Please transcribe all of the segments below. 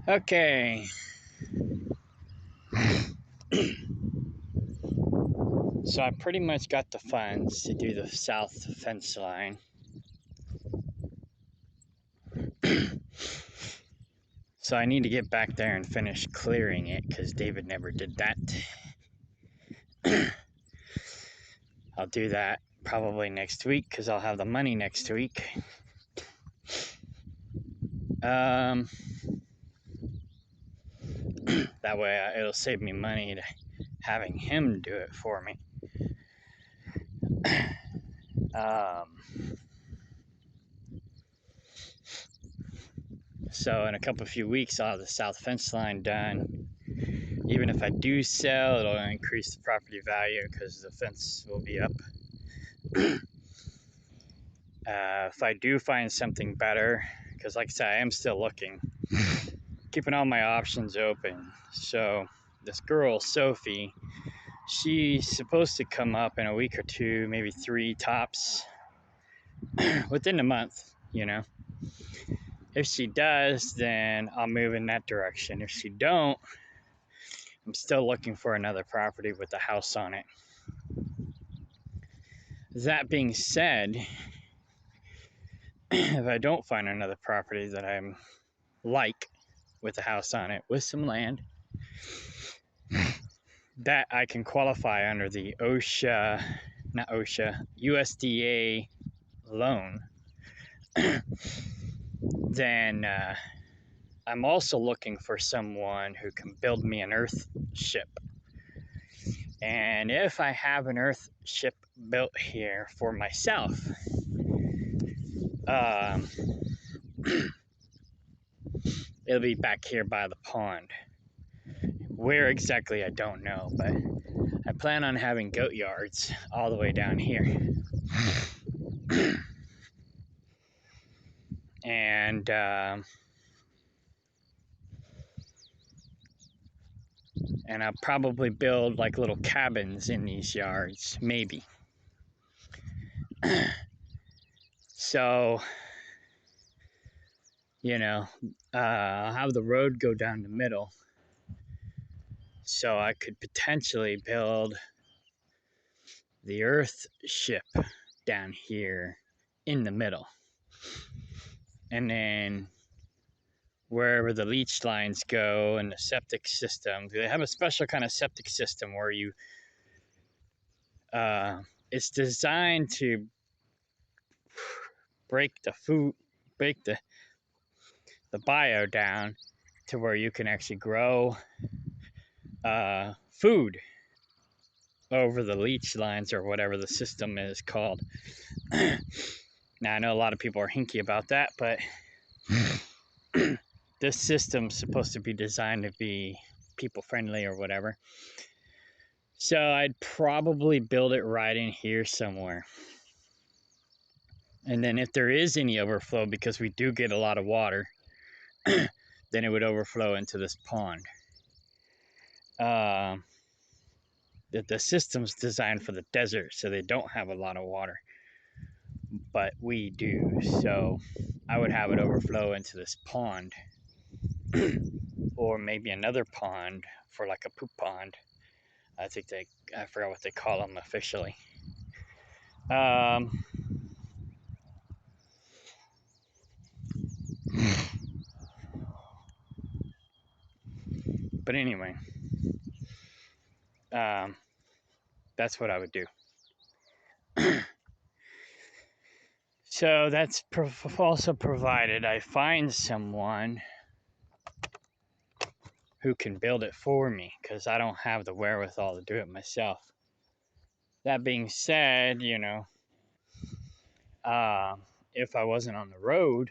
Okay, so I pretty much got the funds to do the south fence line. So I need to get back there and finish clearing it because David never did that. I'll do that probably next week because I'll have the money next week. Um, that way it'll save me money to having him do it for me. Um, so in a few weeks, I'll have the south fence line done. Even if I do sell, it'll increase the property value because the fence will be up. If I do find something better, because like I said, I am still looking, keeping all my options open. So this girl, Sophie, she's supposed to come up in a week or two, maybe 3 tops, within a month, you know. If she does, then I'll move in that direction. If she don't, I'm still looking for another property with a house on it. That being said, if I don't find another property that I'm like with a house on it with some land that I can qualify under the USDA loan, then I'm also looking for someone who can build me an earth ship. And if I have an earth ship built here for myself, um, it'll be back here by the pond. Where exactly, I don't know, but I plan on having goat yards all the way down here. And I'll probably build like little cabins in these yards, maybe. So, I'll have the road go down the middle. So I could potentially build the earth ship down here in the middle. And then wherever the leach lines go and the septic system, they have a special kind of septic system where it's designed to break the bio down to where you can actually grow food over the leach lines or whatever the system is called. Now, I know a lot of people are hinky about that, but this system's supposed to be designed to be people friendly or whatever. So I'd probably build it right in here somewhere. And then if there is any overflow, because we do get a lot of water, then it would overflow into this pond. The system's designed for the desert, so they don't have a lot of water. But we do. So I would have it overflow into this pond. Or maybe another pond for like a poop pond. I forgot what they call them officially. But anyway, that's what I would do. So that's also provided I find someone who can build it for me, because I don't have the wherewithal to do it myself. That being said, if I wasn't on the road,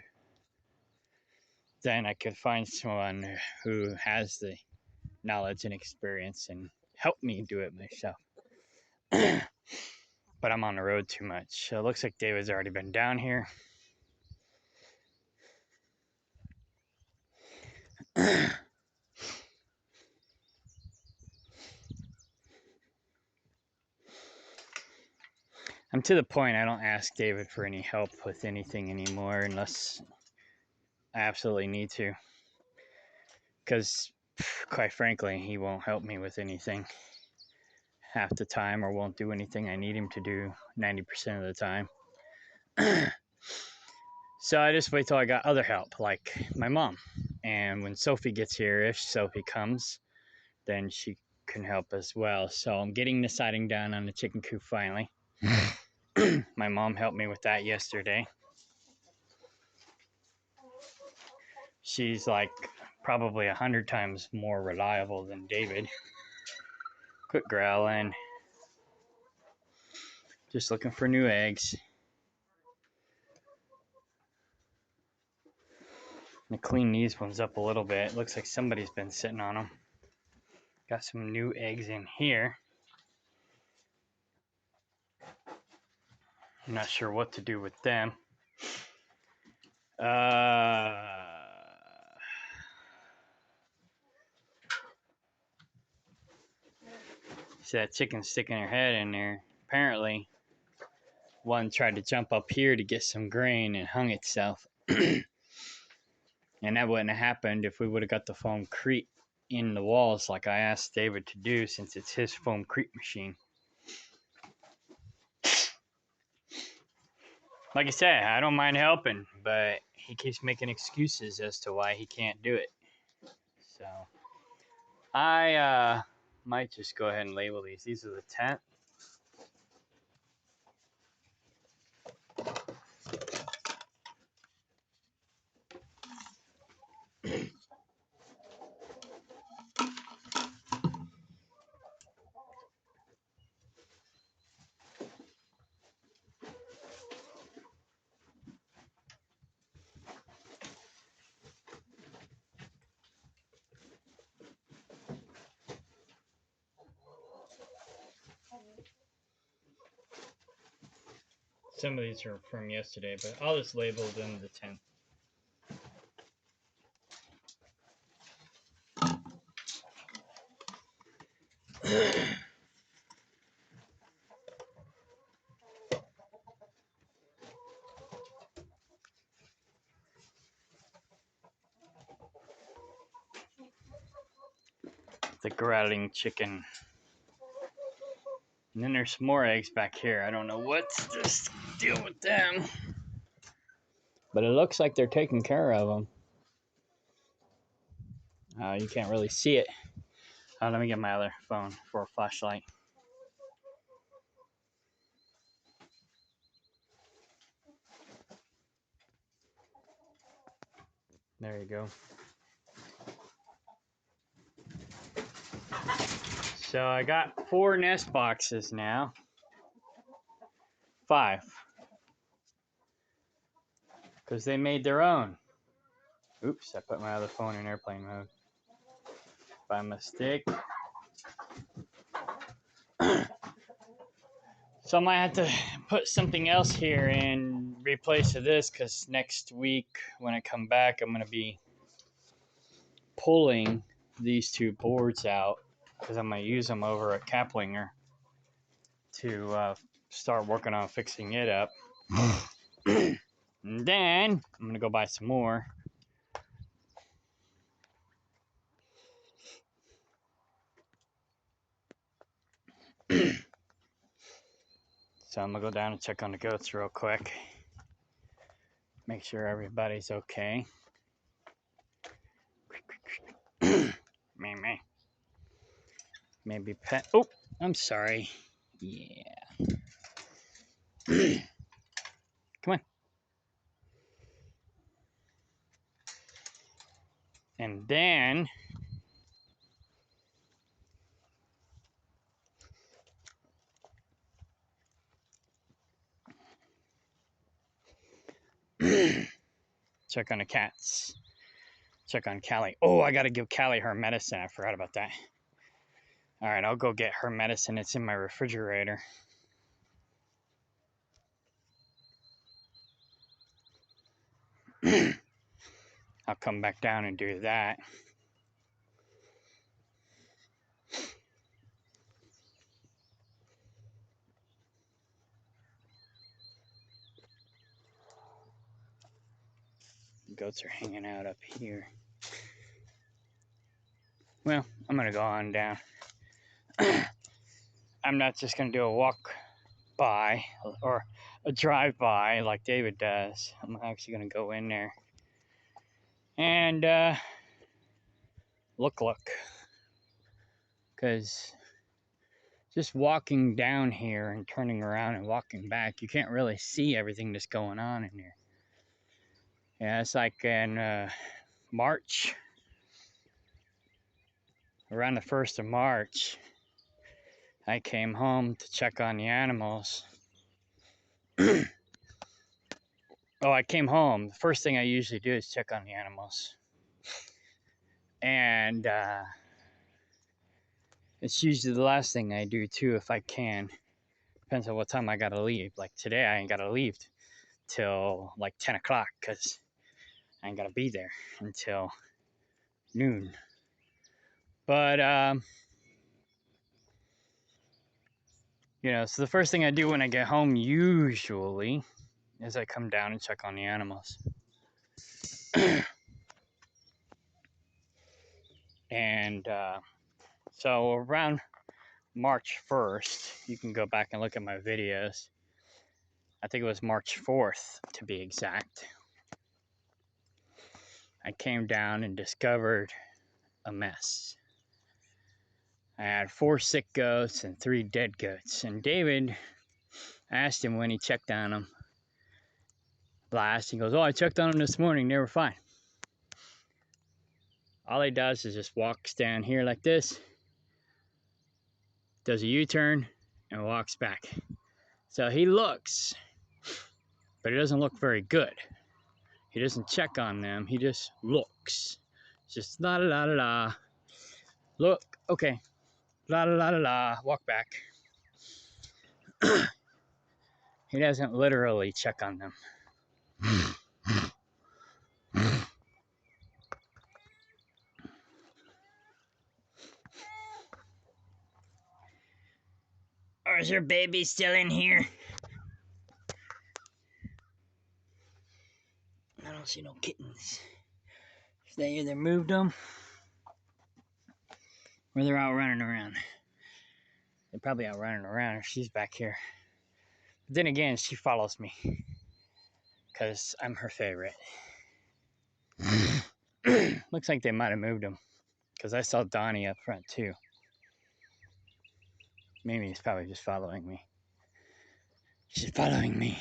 then I could find someone who has the knowledge and experience and help me do it myself. But I'm on the road too much. So it looks like David's already been down here. I'm to the point I don't ask David for any help with anything anymore unless I absolutely need to. Because, quite frankly, he won't help me with anything half the time or won't do anything I need him to do 90% of the time. So I just wait till I got other help, like my mom. And when Sophie gets here, if Sophie comes, then she can help as well. So I'm getting the siding done on the chicken coop finally. My mom helped me with that yesterday. She's like probably 100 times more reliable than David. Quit growling. Just looking for new eggs. I'm gonna clean these ones up a little bit. Looks like somebody's been sitting on them. Got some new eggs in here. I'm not sure what to do with them. See that chicken sticking her head in there. Apparently, one tried to jump up here to get some grain and hung itself. And that wouldn't have happened if we would have got the foamcrete in the walls like I asked David to do, since it's his foamcrete machine. Like I said, I don't mind helping, but he keeps making excuses as to why he can't do it. So I might just go ahead and label these. These are the 10th. Some of these are from yesterday, but I'll just label them the 10th. The growling chicken. And then there's some more eggs back here. I don't know what's this deal with them. But it looks like they're taking care of them. You can't really see it. Let me get my other phone for a flashlight. There you go. So I got 4 nest boxes now. 5. Because they made their own. Oops, I put my other phone in airplane mode. By mistake. So I might have to put something else here in replace of this, because next week when I come back, I'm going to be pulling these 2 boards out, because I'm going to use them over at Kaplinger to start working on fixing it up. And then I'm going to go buy some more. So I'm going to go down and check on the goats real quick. Make sure everybody's okay. Me. Maybe pet. Oh, I'm sorry. Yeah. Come on. And then check on the cats. Check on Callie. Oh, I got to give Callie her medicine. I forgot about that. All right, I'll go get her medicine. It's in my refrigerator. I'll come back down and do that. The goats are hanging out up here. Well, I'm gonna go on down. I'm not just gonna do a walk by or a drive by like David does. I'm actually gonna go in there and look, because just walking down here and turning around and walking back, you can't really see everything that's going on in here. Yeah, it's like in March, around the 1st of March, I came home to check on the animals. Oh, I came home. The first thing I usually do is check on the animals. And it's usually the last thing I do too, if I can. Depends on what time I gotta leave. Like today, I ain't gotta leave till like 10 o'clock because I ain't gotta be there until noon. But, so the first thing I do when I get home usually is I come down and check on the animals. And so around March 1st, you can go back and look at my videos. I think it was March 4th to be exact. I came down and discovered a mess. I had 4 sick goats and 3 dead goats. And David asked him when he checked on them last. He goes, "Oh, I checked on them this morning. They were fine." All he does is just walks down here like this, does a U-turn, and walks back. So he looks, but he doesn't look very good. He doesn't check on them. He just looks. Just la la la la. Look, okay. La la la la la. Walk back. He doesn't literally check on them. Or is your baby still in here? I don't see no kittens. They either moved them or they're out running around. They're probably out running around if she's back here. But then again, she follows me because I'm her favorite. Looks like they might have moved him because I saw Donnie up front too. Maybe he's probably just following me. She's following me.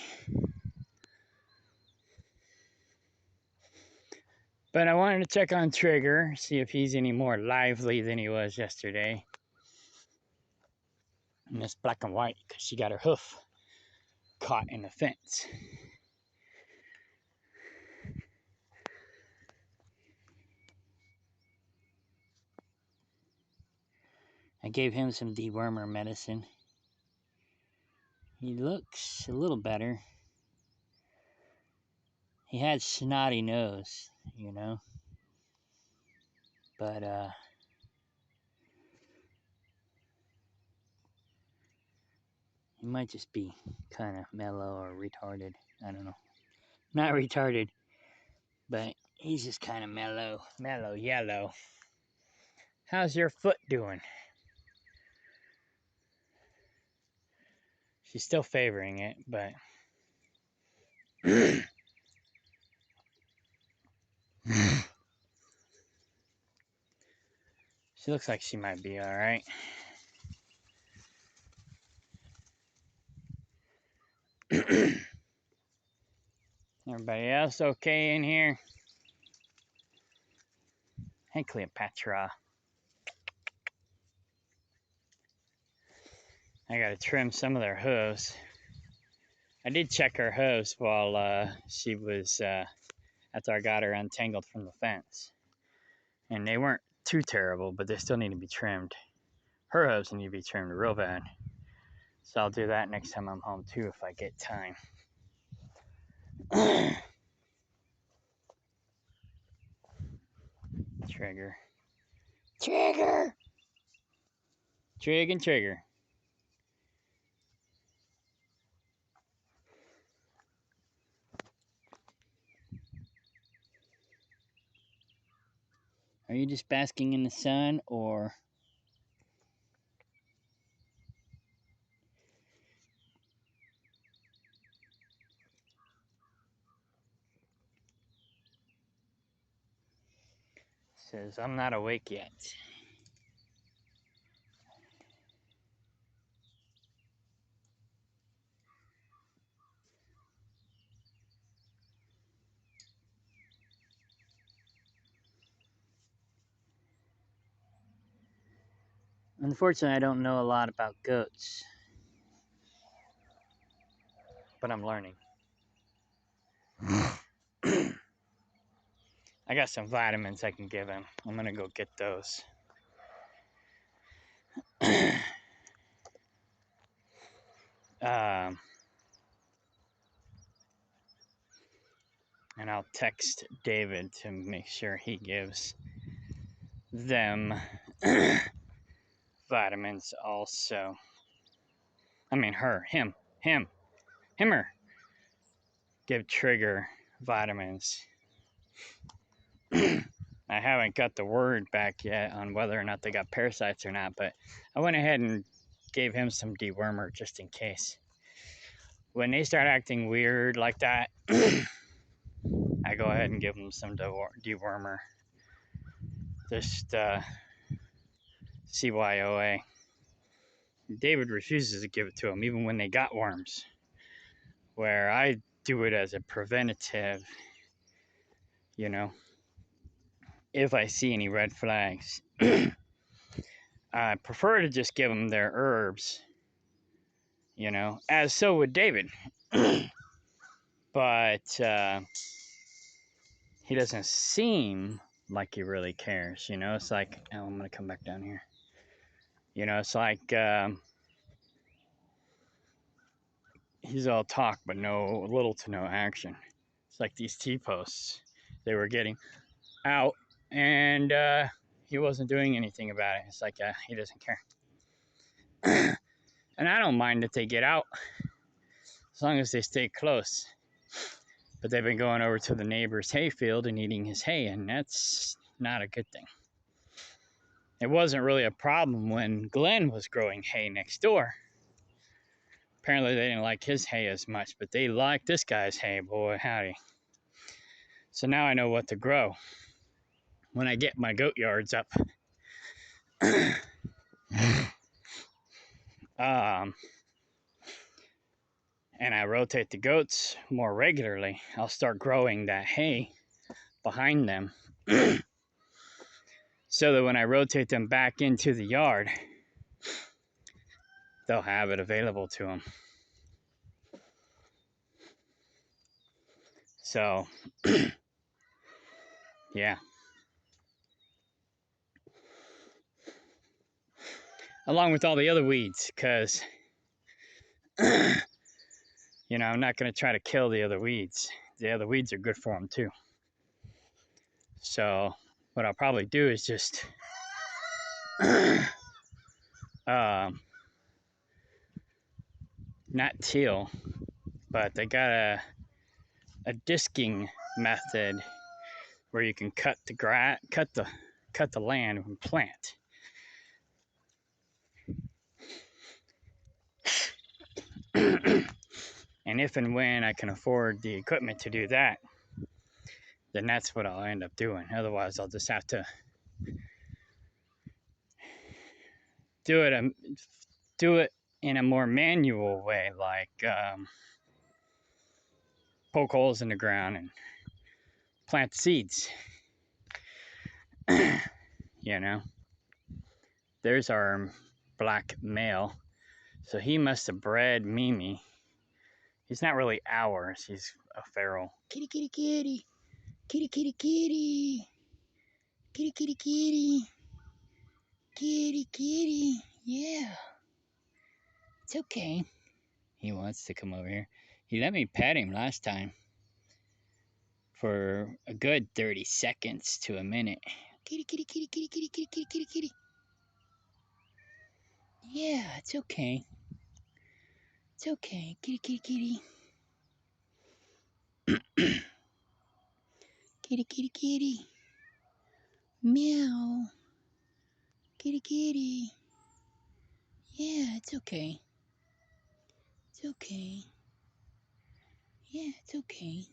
But I wanted to check on Trigger, see if he's any more lively than he was yesterday. And it's black and white because she got her hoof caught in the fence. I gave him some dewormer medicine. He looks a little better. He had snotty nose, but he might just be kind of mellow or retarded. I don't know. Not retarded, but he's just kind of mellow yellow. How's your foot doing? She's still favoring it, but she looks like she might be all right. Everybody else okay in here? Hey, Cleopatra. I gotta trim some of their hooves. I did check her hooves while she was, after I got her untangled from the fence. And they weren't too terrible, but they still need to be trimmed. Her hooves need to be trimmed real bad. So I'll do that next time I'm home too if I get time. Trigger. Trigger! Trig and Trigger. Are you just basking in the sun, or... Says, I'm not awake yet. Unfortunately, I don't know a lot about goats, but I'm learning. I got some vitamins I can give him. I'm gonna go get those. And I'll text David to make sure he gives them vitamins also. I mean himmer. Give Trigger vitamins. I haven't got the word back yet on whether or not they got parasites or not, but I went ahead and gave him some dewormer just in case. When they start acting weird like that, I go ahead and give them some dewormer. Just CYOA. David refuses to give it to them, even when they got worms. Where I do it as a preventative, you know, if I see any red flags. I prefer to just give them their herbs, you know, as so would David. But he doesn't seem like he really cares, you know. It's like, oh, I'm going to come back down here. You know, it's like he's all talk, but little to no action. It's like these T-posts they were getting out, and he wasn't doing anything about it. It's like he doesn't care. And I don't mind if they get out, as long as they stay close. But they've been going over to the neighbor's hayfield and eating his hay, and that's not a good thing. It wasn't really a problem when Glenn was growing hay next door. Apparently they didn't like his hay as much, but they liked this guy's hay, boy howdy. So now I know what to grow when I get my goat yards up. And I rotate the goats more regularly, I'll start growing that hay behind them. So that when I rotate them back into the yard, they'll have it available to them. So, yeah. Along with all the other weeds, because, you know, I'm not going to try to kill the other weeds. The other weeds are good for them, too. So, what I'll probably do is just not till, but they got a disking method where you can cut the land and plant. And if and when I can afford the equipment to do that, then that's what I'll end up doing. Otherwise, I'll just have to do it in a more manual way, like poke holes in the ground and plant seeds. You know, there's our black male. So he must have bred Mimi. He's not really ours. He's a feral. Kitty, kitty, kitty. Kitty, kitty, kitty. Kitty, kitty, kitty. Kitty, kitty. Yeah. It's okay. He wants to come over here. He let me pet him last time for a good 30 seconds to a minute. Kitty, kitty, kitty, kitty, kitty, kitty, kitty, kitty, kitty. Yeah, it's okay. It's okay. Kitty, kitty, kitty. Kitty, kitty, kitty. Meow. Kitty, kitty. Yeah, it's okay. It's okay. Yeah, it's okay.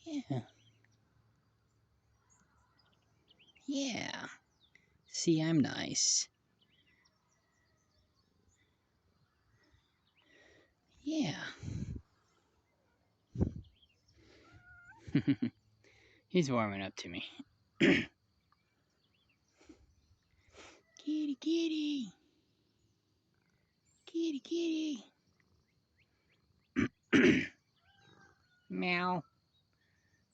Yeah. Yeah. See, I'm nice. Yeah. He's warming up to me. Kitty, kitty. Kitty, kitty. Meow.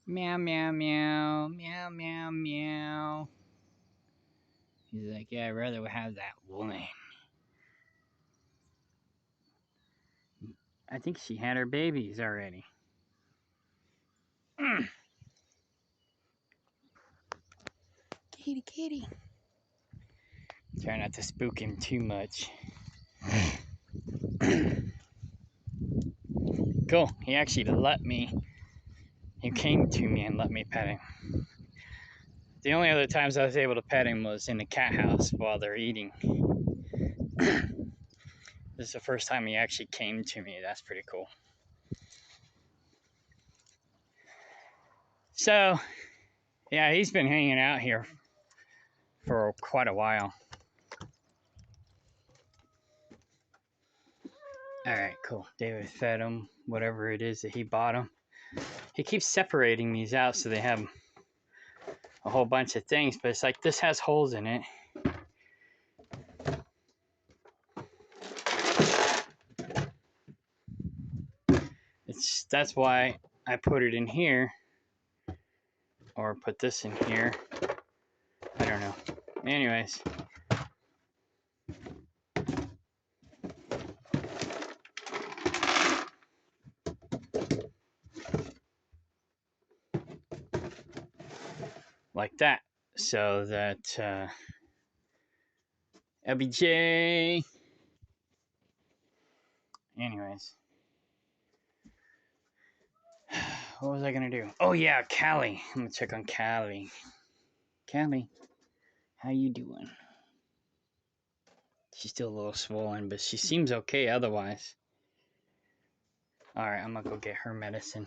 Meow, meow, meow. Meow, meow, meow. He's like, yeah, I'd rather have that woman. I think she had her babies already. Kitty, kitty. Try not to spook him too much. Cool. He actually let me. He came to me and let me pet him. The only other times I was able to pet him was in the cat house while they're eating. This is the first time he actually came to me. That's pretty cool. So, yeah, he's been hanging out here for quite a while. All right, cool. David fed him whatever it is that he bought him. He keeps separating these out so they have a whole bunch of things, but it's like this has holes in it. That's why I put it in here, or put this in here. I don't know. Anyways. Like that, so that LBJ. Anyways, what was I gonna do? Oh yeah, Callie. I'm gonna check on Callie. Callie, how you doing? She's still a little swollen, but she seems okay otherwise. All right, I'm gonna go get her medicine.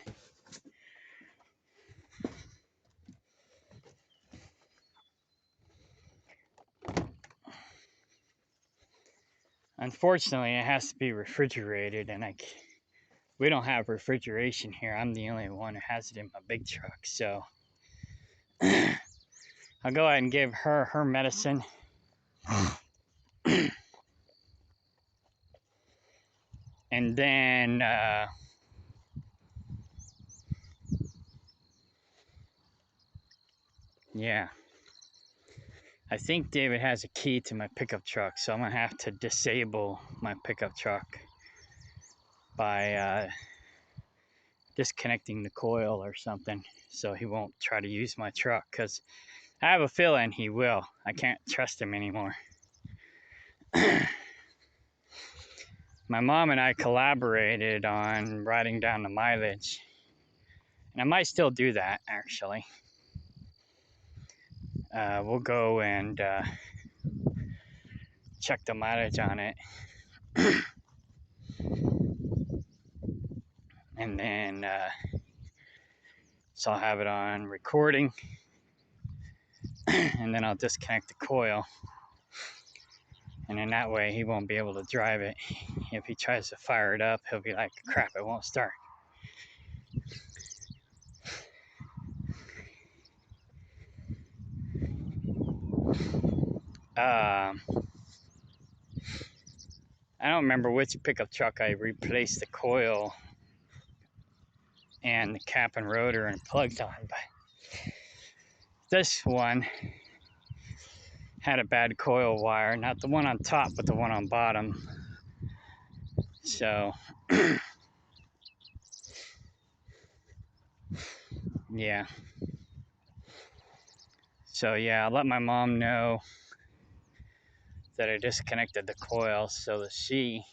Unfortunately, it has to be refrigerated, and we don't have refrigeration here. I'm the only one who has it in my big truck, so I'll go ahead and give her medicine. And then yeah, I think David has a key to my pickup truck, so I'm gonna have to disable my pickup truck by disconnecting the coil or something, so he won't try to use my truck, because I have a feeling he will. I can't trust him anymore. My mom and I collaborated on writing down the mileage, and I might still do that, actually. We'll go and check the mileage on it. And then so I'll have it on recording, and then I'll disconnect the coil, and in that way he won't be able to drive it. If he tries to fire it up, he'll be like, crap, it won't start. I don't remember which pickup truck I replaced the coil and the cap and rotor and plugged on, but this one had a bad coil wire, not the one on top, but the one on bottom. So yeah. So yeah, I'll let my mom know that I disconnected the coil so that she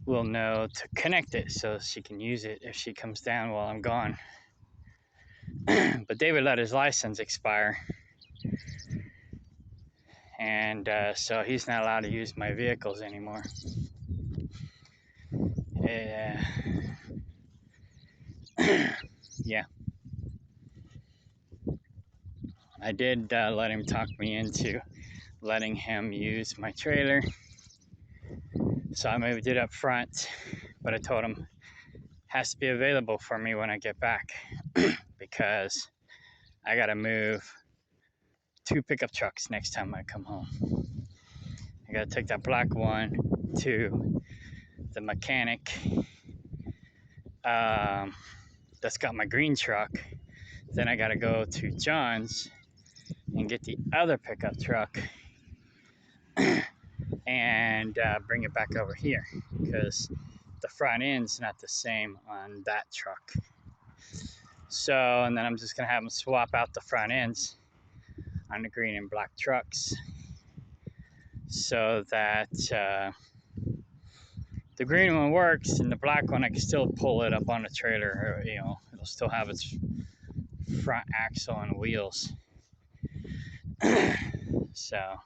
will know to connect it so she can use it if she comes down while I'm gone. But David let his license expire, and so he's not allowed to use my vehicles anymore. Yeah, I did let him talk me into letting him use my trailer, so I moved it up front, but I told him it has to be available for me when I get back because I gotta move 2 pickup trucks next time I come home. I gotta take that black one to the mechanic that's got my green truck. Then I gotta go to John's and get the other pickup truck and bring it back over here because the front end's not the same on that truck. So, and then I'm just gonna have them swap out the front ends on the green and black trucks so that the green one works and the black one I can still pull it up on the trailer. You know, it'll still have its front axle and wheels. So,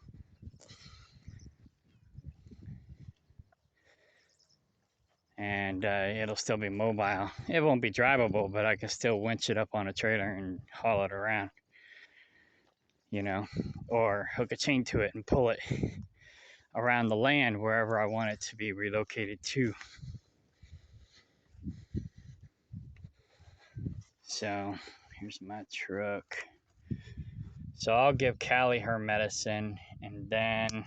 and it'll still be mobile. It won't be drivable, but I can still winch it up on a trailer and haul it around, you know, or hook a chain to it and pull it around the land wherever I want it to be relocated to. So here's my truck. So I'll give Callie her medicine and then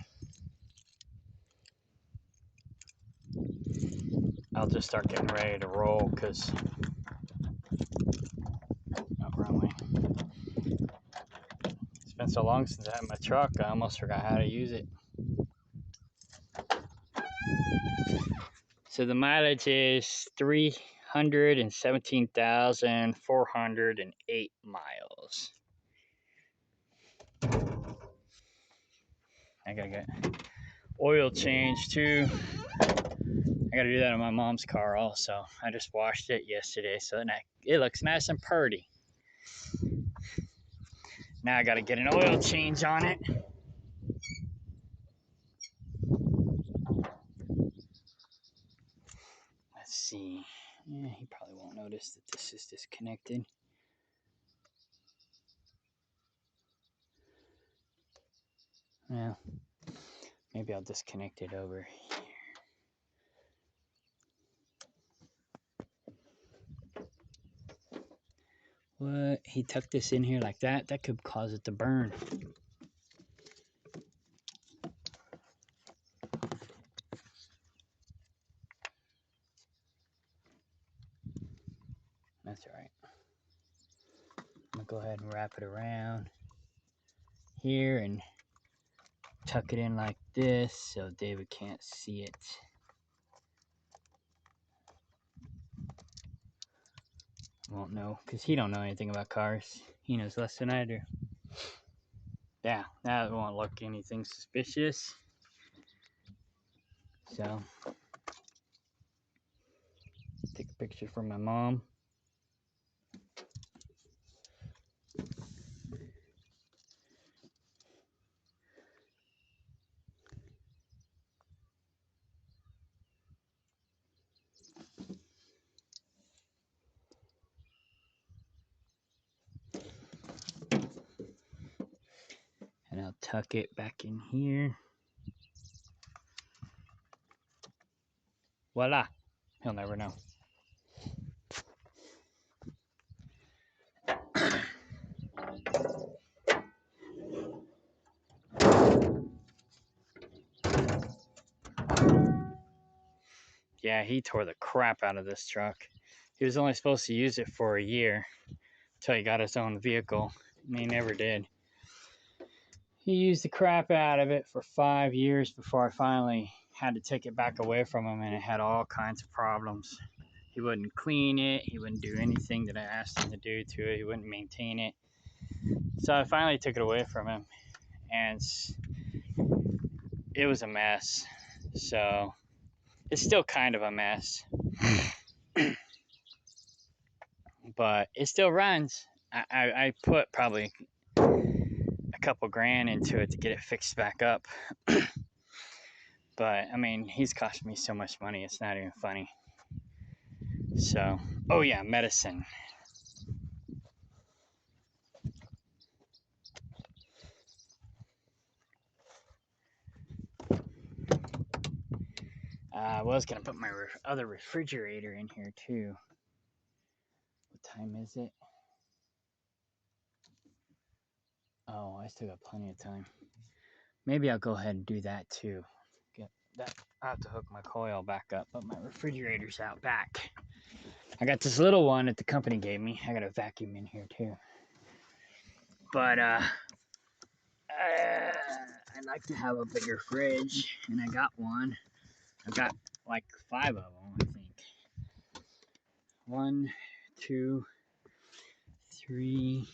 I'll just start getting ready to roll because it's been so long since I had my truck, I almost forgot how to use it. So the mileage is 317,408 miles. I gotta get oil change too. I gotta do that on my mom's car also. I just washed it yesterday, so it looks nice and purty. Now I gotta get an oil change on it. Let's see. Yeah, he probably won't notice that this is disconnected. Well, maybe I'll disconnect it over here. What? He tucked this in here like that? That could cause it to burn. That's all right. I'm gonna go ahead and wrap it around here and tuck it in like this so David can't see it. Won't know because he don't know anything about cars. He knows less than I do. Yeah, that won't look anything suspicious. So, take a picture for my mom. And I'll tuck it back in here. Voila. He'll never know. Yeah, he tore the crap out of this truck. He was only supposed to use it for a year until he got his own vehicle, and he never did. He used the crap out of it for 5 years before I finally had to take it back away from him, and it had all kinds of problems. He wouldn't clean it. He wouldn't do anything that I asked him to do to it. He wouldn't maintain it. So I finally took it away from him, and it was a mess. So it's still kind of a mess. But it still runs. I put probably a couple grand into it to get it fixed back up. But I mean, he's cost me so much money, it's not even funny. So, oh yeah, medicine. I was gonna put my other refrigerator in here too. What time is it? Oh, I still got plenty of time. Maybe I'll go ahead and do that too. Get that. I have to hook my coil back up, but my refrigerator's out back. I got this little one that the company gave me. I got a vacuum in here too. But I'd like to have a bigger fridge, and I got one. I've got like 5 of them, I think. 1, 2, 3.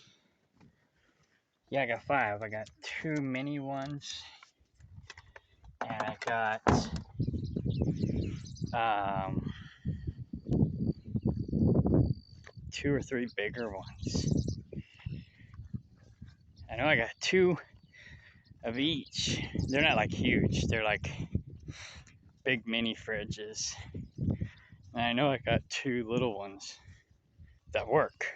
Yeah, I got 5. I got 2 mini ones, and I got um, 2 or 3 bigger ones. I know I got 2 of each. They're not like huge. They're like big mini fridges. And I know I got 2 little ones that work.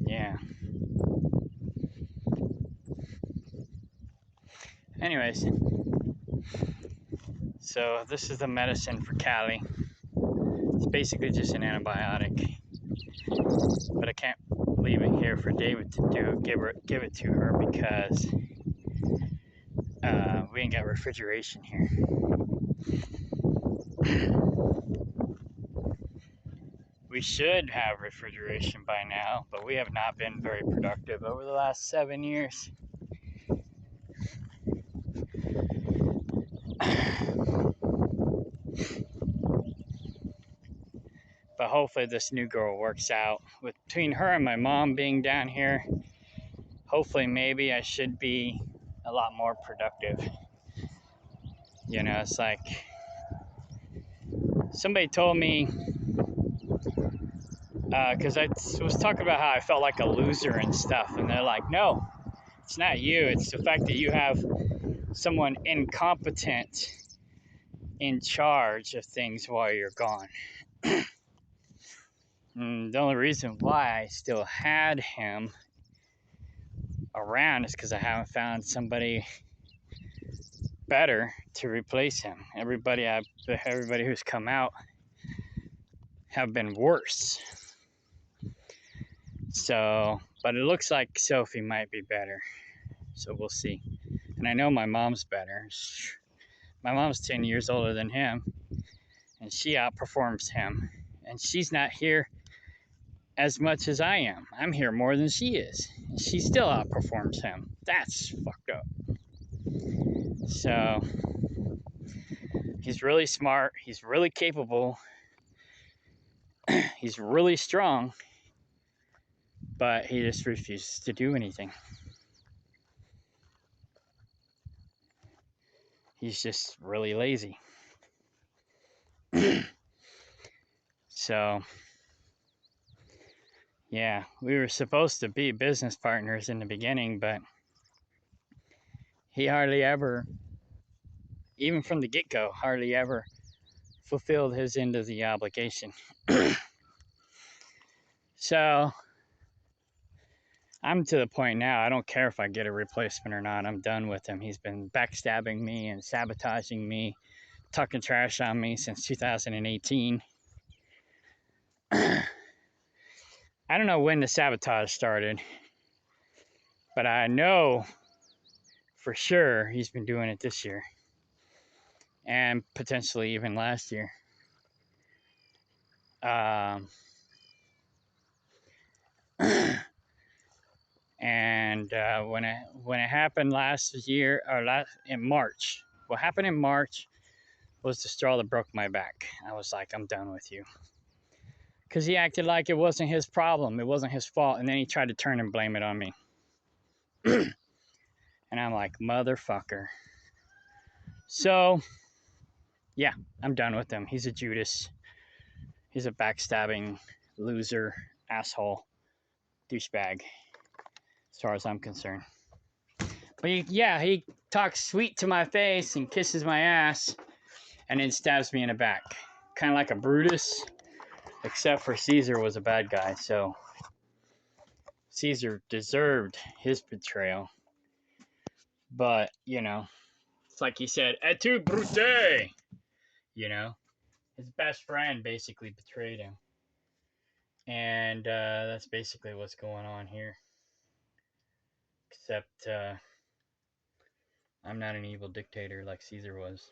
Yeah. Anyways, so this is the medicine for Callie. It's basically just an antibiotic, but I can't leave it here for David to give it to her because we ain't got refrigeration here. We should have refrigeration by now, but we have not been very productive over the last 7 years. But hopefully this new girl works out. Between her and my mom being down here, hopefully maybe I should be a lot more productive. You know, it's like somebody told me, because I was talking about how I felt like a loser and stuff, and they're like, no, it's not you. It's the fact that you have someone incompetent in charge of things while you're gone. And the only reason why I still had him around is because I haven't found somebody better to replace him. Everybody who's come out have been worse. So, but it looks like Sophie might be better. So we'll see. And I know my mom's better. My mom's 10 years older than him, and she outperforms him. And she's not here as much as I am. I'm here more than she is. And she still outperforms him. That's fucked up. So, he's really smart. He's really capable. He's really strong. But he just refuses to do anything. He's just really lazy. So, yeah, we were supposed to be business partners in the beginning, but he hardly ever, even from the get-go, hardly ever fulfilled his end of the obligation. So, I'm to the point now, I don't care if I get a replacement or not. I'm done with him. He's been backstabbing me and sabotaging me, talking trash on me since 2018. I don't know when the sabotage started, but I know for sure he's been doing it this year and potentially even last year. And when it happened last year or in March, what happened in March was the straw that broke my back. I was like, I'm done with you, because he acted like it wasn't his problem, it wasn't his fault, and then he tried to turn and blame it on me. And I'm like, motherfucker. So yeah, I'm done with him. He's a Judas. He's a backstabbing loser, asshole, douchebag, as far as I'm concerned. But he talks sweet to my face and kisses my ass and then stabs me in the back. Kind of like a Brutus, except for Caesar was a bad guy, so Caesar deserved his betrayal. But, it's like he said, et tu, Brute! His best friend basically betrayed him. And that's basically what's going on here. Except I'm not an evil dictator like Caesar was.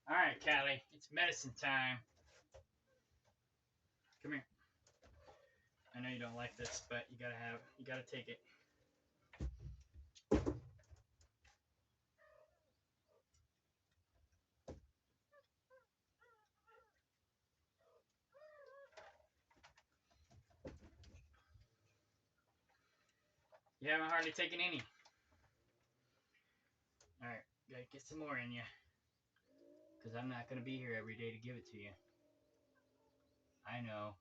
Alright, Callie, it's medicine time. Come here. I know you don't like this, but you gotta take it. You haven't hardly taken any. Alright, gotta get some more in you. Because I'm not gonna be here every day to give it to you. I know.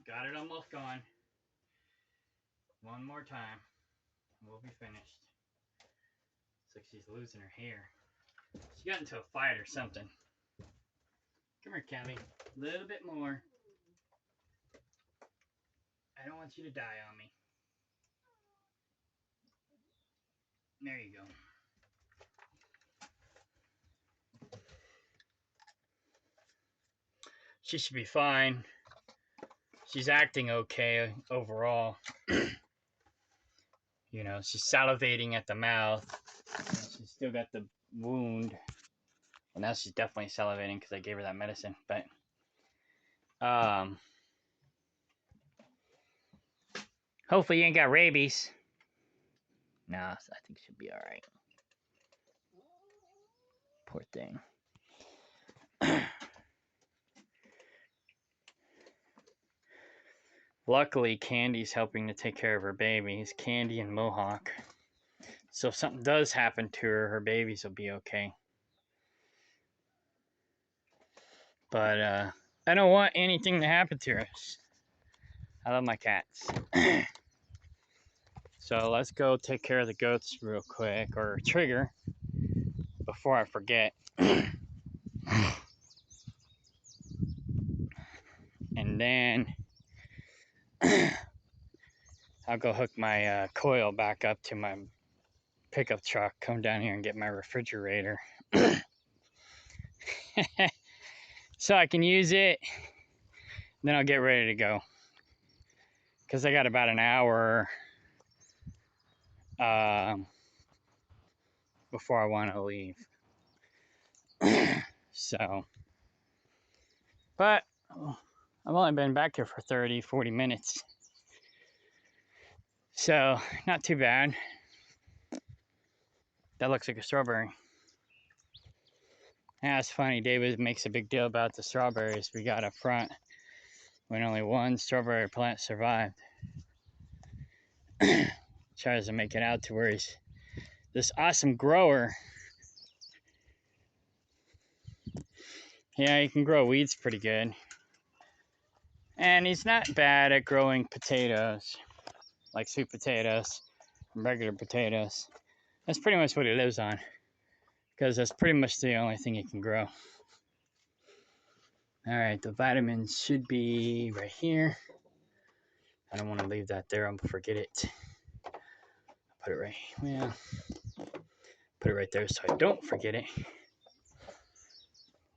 Got it almost gone. One more time. We'll be finished. Looks like she's losing her hair. She got into a fight or something. Come here, Cammy. A little bit more. I don't want you to die on me. There you go. She should be fine. She's acting okay overall. She's salivating at the mouth. She's still got the wound. Well, now she's definitely salivating because I gave her that medicine. But, hopefully you ain't got rabies. No, I think she'll be alright. Poor thing. Luckily, Candy's helping to take care of her babies. Candy and Mohawk. So if something does happen to her, her babies will be okay. But I don't want anything to happen to her. I love my cats. So let's go take care of the goats real quick, or Trigger, before I forget. And then I'll go hook my coil back up to my pickup truck, come down here and get my refrigerator. So I can use it, then I'll get ready to go. Because I got about an hour before I want to leave. So, but I've only been back here for 30, 40 minutes. So, not too bad. That looks like a strawberry. Yeah, it's funny. David makes a big deal about the strawberries we got up front when only one strawberry plant survived. Tries to make it out to where he's this awesome grower. Yeah, he can grow weeds pretty good. And he's not bad at growing potatoes, like sweet potatoes and regular potatoes. That's pretty much what he lives on, because that's pretty much the only thing he can grow. All right, the vitamins should be right here. I don't want to leave that there. I'm gonna forget it. Put it right there so I don't forget it.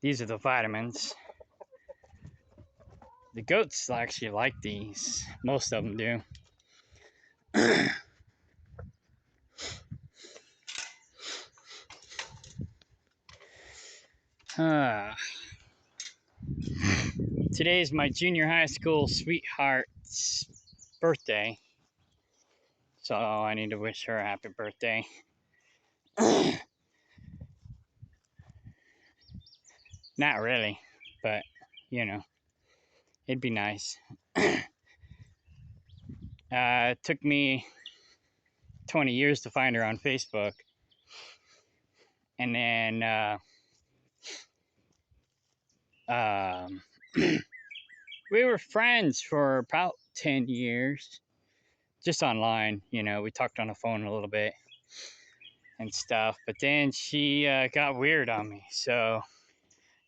These are the vitamins. The goats actually like these. Most of them do. Today's my junior high school sweetheart's birthday. So I need to wish her a happy birthday. Not really, but it'd be nice. It took me 20 years to find her on Facebook. And then we were friends for about 10 years, just online. You know, we talked on the phone a little bit and stuff. But then she got weird on me. So,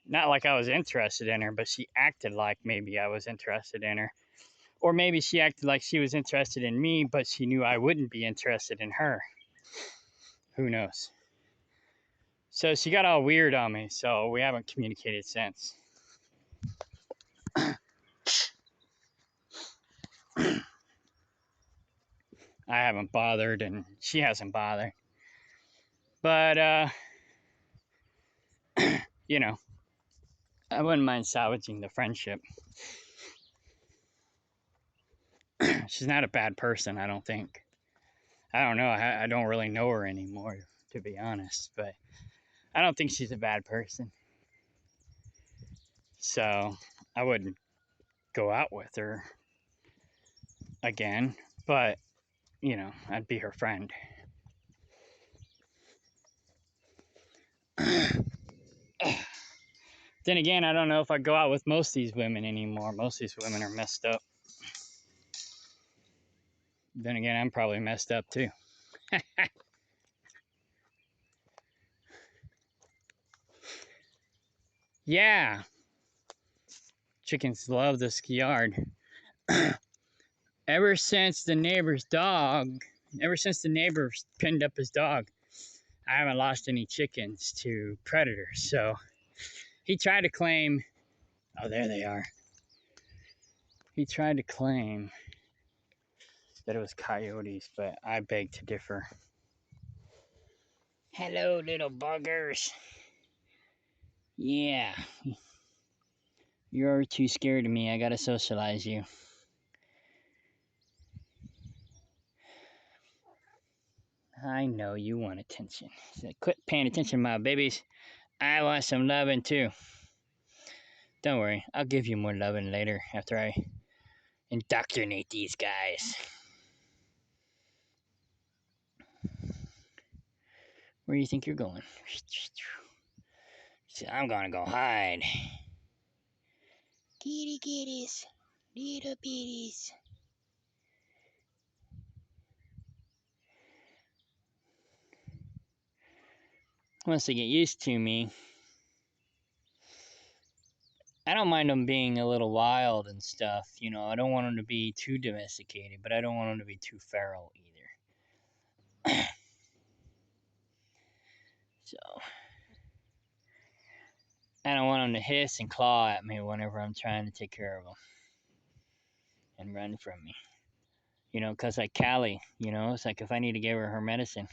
not like I was interested in her, but she acted like maybe I was interested in her. Or maybe she acted like she was interested in me, but she knew I wouldn't be interested in her. Who knows? So she got all weird on me, so we haven't communicated since. I haven't bothered, and she hasn't bothered. But, you know, I wouldn't mind salvaging the friendship. She's not a bad person, I don't think. I don't know. I don't really know her anymore, to be honest. But I don't think she's a bad person. So I wouldn't go out with her again. But, you know, I'd be her friend. Then again, I don't know if I go out with most of these women anymore. Most of these women are messed up. Then again, I'm probably messed up too. Yeah, chickens love this yard. Ever since the neighbor pinned up his dog, I haven't lost any chickens to predators. So he tried to claim, oh, there they are. He tried to claim that it was coyotes, but I beg to differ. Hello, little buggers. Yeah. You're too scared of me. I gotta socialize you. I know you want attention. So quit paying attention to my babies. I want some loving too. Don't worry, I'll give you more loving later after I indoctrinate these guys. Where do you think you're going? So I'm gonna go hide. Kitty kitties, little bitties. Once they get used to me, I don't mind them being a little wild and stuff. You know, I don't want them to be too domesticated, but I don't want them to be too feral either. So, I don't want them to hiss and claw at me whenever I'm trying to take care of them and run from me. You know, because like Callie, you know, it's like if I need to give her medicine,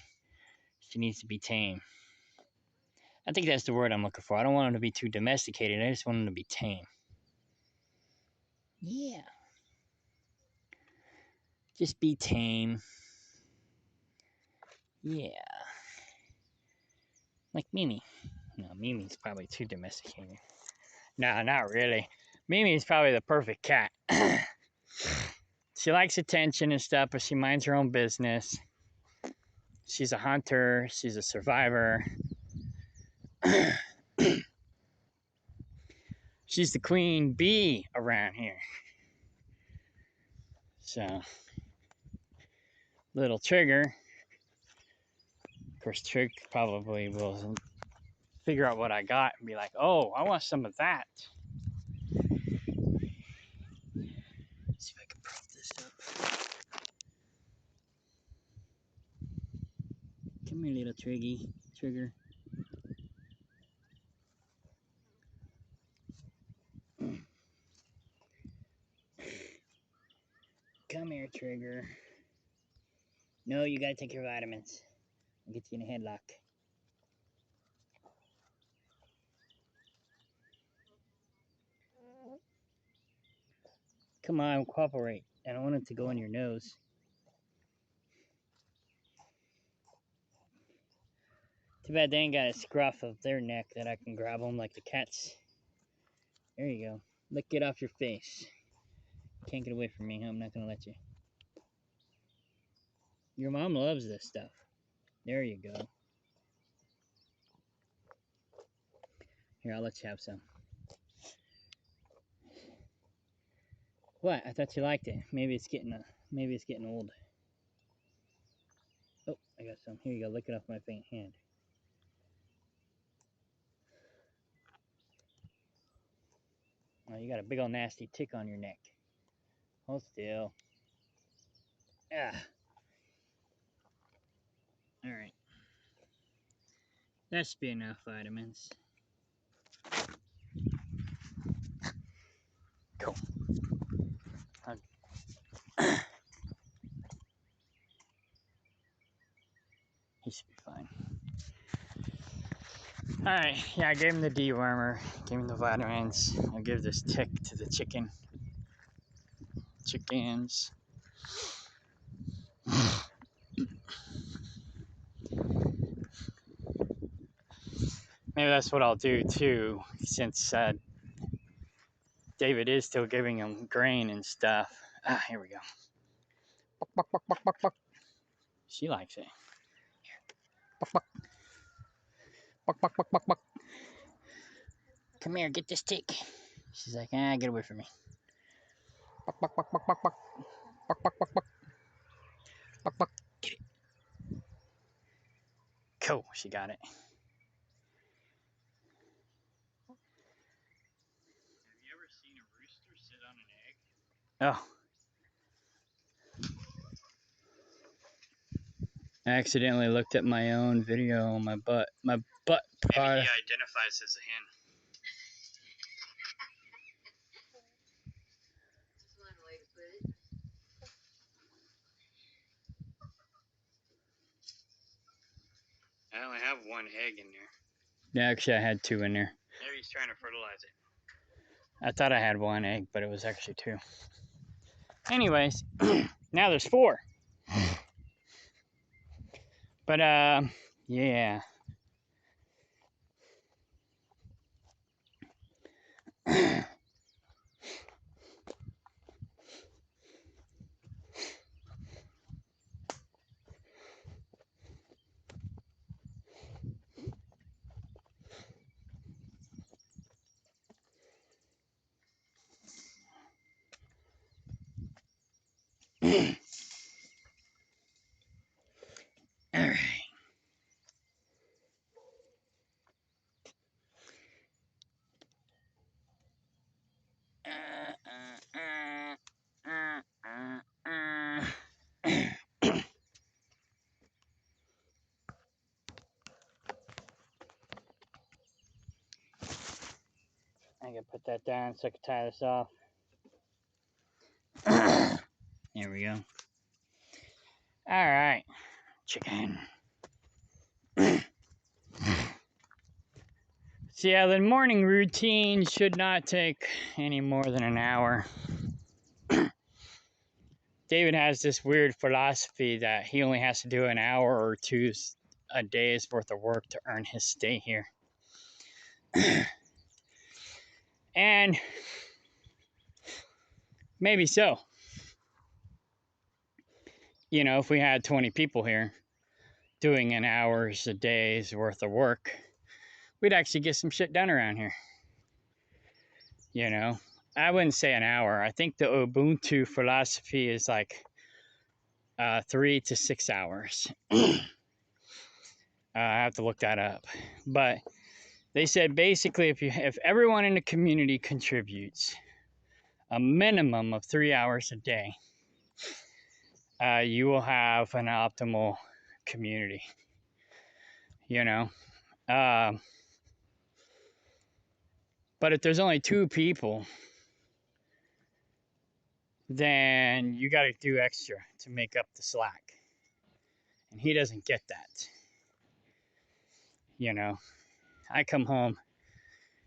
she needs to be tame. I think that's the word I'm looking for. I don't want them to be too domesticated. I just want them to be tame. Yeah. Just be tame. Yeah. Like Mimi. No, Mimi's probably too domesticated. No, not really. Mimi's probably the perfect cat. She likes attention and stuff, but she minds her own business. She's a hunter. She's a survivor. She's the queen bee around here. So, little Trigger. Of course, Trig probably will figure out what I got and be like, oh, I want some of that. Let's see if I can prop this up. Come here, little Trigger. Come here, Trigger. No, you gotta take your vitamins. I'll get you in a headlock. Come on, cooperate. I don't want it to go in your nose. Too bad they ain't got a scruff of their neck that I can grab them like the cats. There you go. Lick it off your face. Can't get away from me. I'm not gonna let you. Your mom loves this stuff. There you go. Here, I'll let you have some. What? I thought you liked it. Maybe it's getting old. Oh, I got some. Here you go. Lick it off my faint hand. Oh, you got a big old nasty tick on your neck. Hold still. Ah. All right. That should be enough vitamins. Cool. He should be fine. Alright, yeah, I gave him the dewormer, gave him the vitamins. I'll give this tick to the chickens. Maybe that's what I'll do too, since David is still giving him grain and stuff. Ah, here we go. Buck, buck, buck, buck, buck, buck. She likes it. Buck, buck. Buck, buck, buck, buck, buck. Come here, get this tick. She's like, get away from me. Buck, buck, buck, buck, buck, buck. Buck, buck, buck, buck. Buck, buck. Get it. Cool, she got it. Have you ever seen a rooster sit on an egg? Oh. I accidentally looked at my own video on my butt. My butt part. Maybe he identifies as a hen. That's one way to put it. I only have one egg in there. Yeah, actually I had two in there. Maybe he's trying to fertilize it. I thought I had one egg, but it was actually two. Anyways, now there's four. But yeah. All right. I can put that down so I can tie this off. There we go. All right, chicken. So yeah, the morning routine should not take any more than an hour. David has this weird philosophy that he only has to do an hour or two a day's worth of work to earn his stay here. And maybe so. You know, if we had 20 people here doing an hour's a day's worth of work, we'd actually get some shit done around here. You know, I wouldn't say an hour. I think the Ubuntu philosophy is like 3 to 6 hours. I have to look that up. But they said basically if everyone in the community contributes a minimum of 3 hours a day, you will have an optimal community. You know, but if there's only 2 people, then you got to do extra to make up the slack. And he doesn't get that. You know, I come home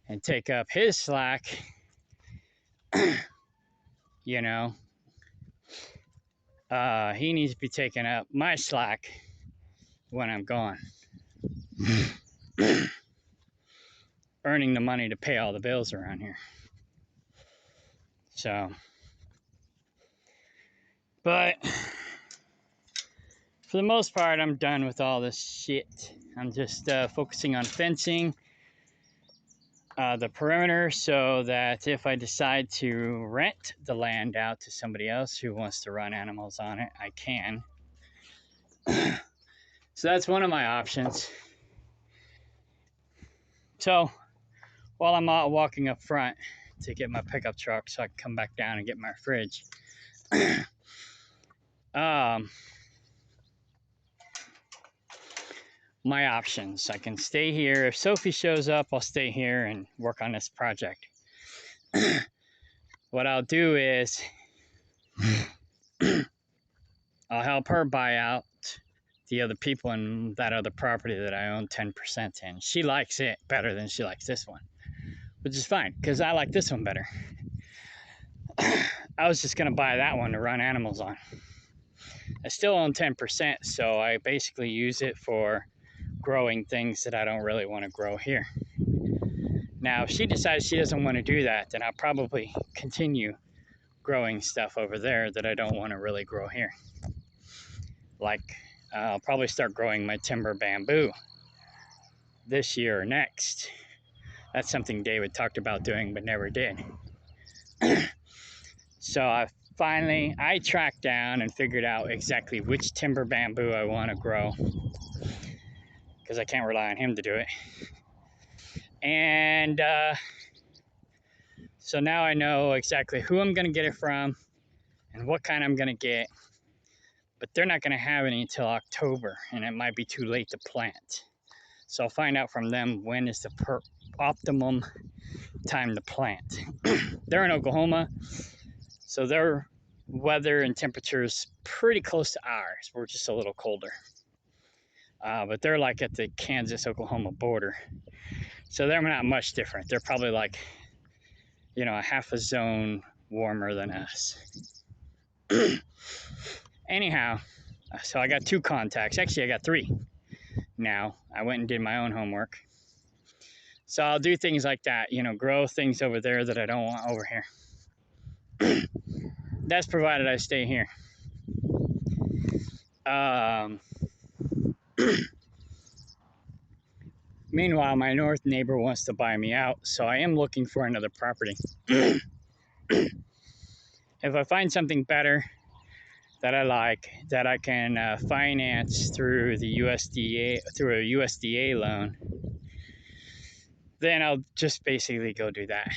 and take up his slack. You know, he needs to be taking up my slack when I'm gone. Earning the money to pay all the bills around here. So, but for the most part, I'm done with all this shit. I'm just focusing on fencing the perimeter so that if I decide to rent the land out to somebody else who wants to run animals on it, I can. So that's one of my options. So while I'm out walking up front to get my pickup truck so I can come back down and get my fridge, my options. I can stay here. If Sophie shows up, I'll stay here and work on this project. What I'll do is I'll help her buy out the other people in that other property that I own 10% in. She likes it better than she likes this one, which is fine because I like this one better. I was just going to buy that one to run animals on. I still own 10%, so I basically use it for growing things that I don't really want to grow here. Now, if she decides she doesn't want to do that, then I'll probably continue growing stuff over there that I don't want to really grow here. Like, I'll probably start growing my timber bamboo this year or next. That's something David talked about doing but never did. So I tracked down and figured out exactly which timber bamboo I want to grow, because I can't rely on him to do it. And so now I know exactly who I'm going to get it from and what kind I'm going to get. But they're not going to have any until October, and it might be too late to plant. So I'll find out from them when is the optimum time to plant. They're in Oklahoma, so their weather and temperature is pretty close to ours. We're just a little colder. But they're like at the Kansas-Oklahoma border. So they're not much different. They're probably like, you know, a half a zone warmer than us. Anyhow, so I got 2 contacts. Actually, I got 3 now. I went and did my own homework. So I'll do things like that, you know, grow things over there that I don't want over here. That's provided I stay here. Meanwhile, my north neighbor wants to buy me out, so I am looking for another property. If I find something better that I like, that I can finance through the USDA, through a USDA loan, then I'll just basically go do that.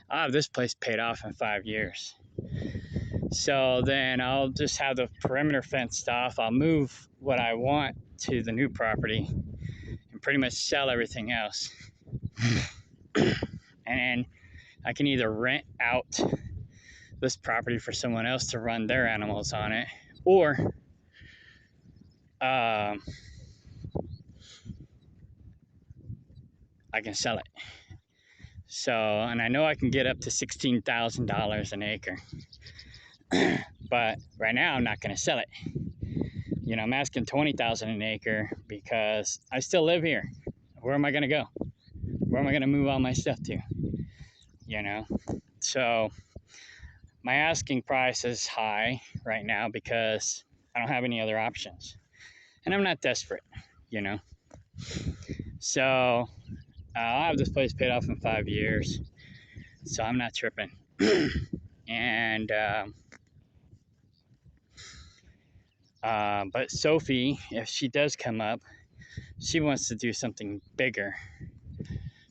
I'll have this place paid off in 5 years. So then I'll just have the perimeter fenced off. I'll move what I want to the new property and pretty much sell everything else. And then I can either rent out this property for someone else to run their animals on it, or I can sell it. So, and I know I can get up to $16,000 an acre. But right now I'm not going to sell it. You know, I'm asking $20,000 an acre because I still live here. Where am I going to go? Where am I going to move all my stuff to? You know, so my asking price is high right now because I don't have any other options, and I'm not desperate, you know. So I'll have this place paid off in 5 years, so I'm not tripping. And but Sophie, if she does come up, she wants to do something bigger.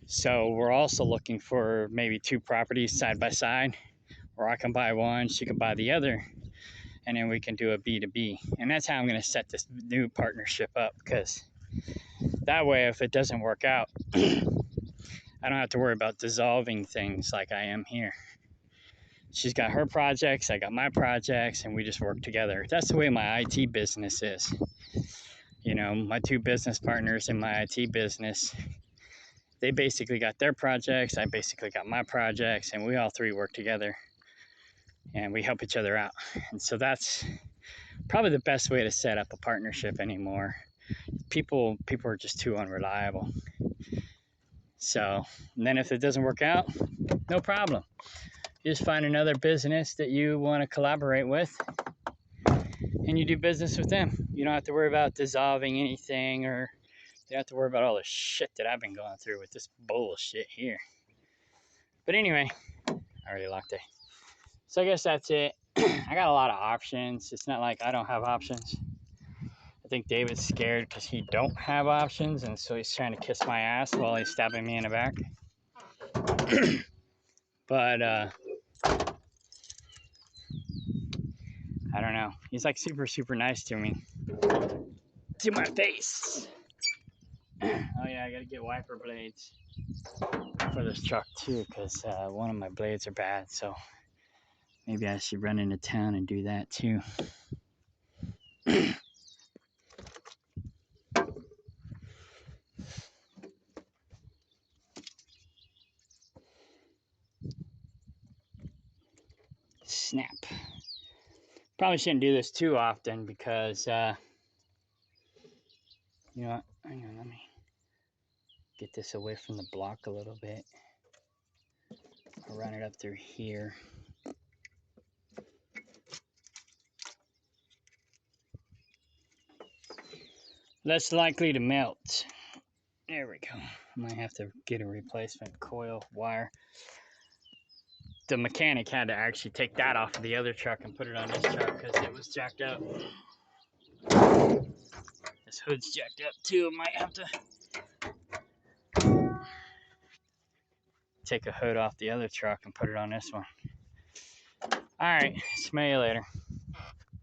So we're also looking for maybe 2 properties side by side, or I can buy one, she can buy the other, and then we can do a B2B. And that's how I'm going to set this new partnership up, because that way, if it doesn't work out, I don't have to worry about dissolving things like I am here. She's got her projects, I got my projects, and we just work together. That's the way my IT business is. You know, my 2 business partners in my IT business, they basically got their projects, I basically got my projects, and we all 3 work together, and we help each other out. And so that's probably the best way to set up a partnership anymore. People are just too unreliable. So, and then if it doesn't work out, no problem. You just find another business that you want to collaborate with, and you do business with them. You don't have to worry about dissolving anything, or you don't have to worry about all the shit that I've been going through with this bullshit here. But anyway, I already locked it. So I guess that's it. I got a lot of options. It's not like I don't have options. I think David's scared because he don't have options, and so he's trying to kiss my ass while he's stabbing me in the back. But I don't know. He's like super, super nice to me. To my face. Oh yeah, I gotta get wiper blades for this truck too, because one of my blades are bad. So maybe I should run into town and do that too. Snap. Probably shouldn't do this too often because, you know what? Hang on, let me get this away from the block a little bit. I'll run it up through here. Less likely to melt. There we go. Might have to get a replacement coil wire. The mechanic had to actually take that off of the other truck and put it on this truck because it was jacked up. This hood's jacked up too. Might have to take a hood off the other truck and put it on this one. All right, smell you later.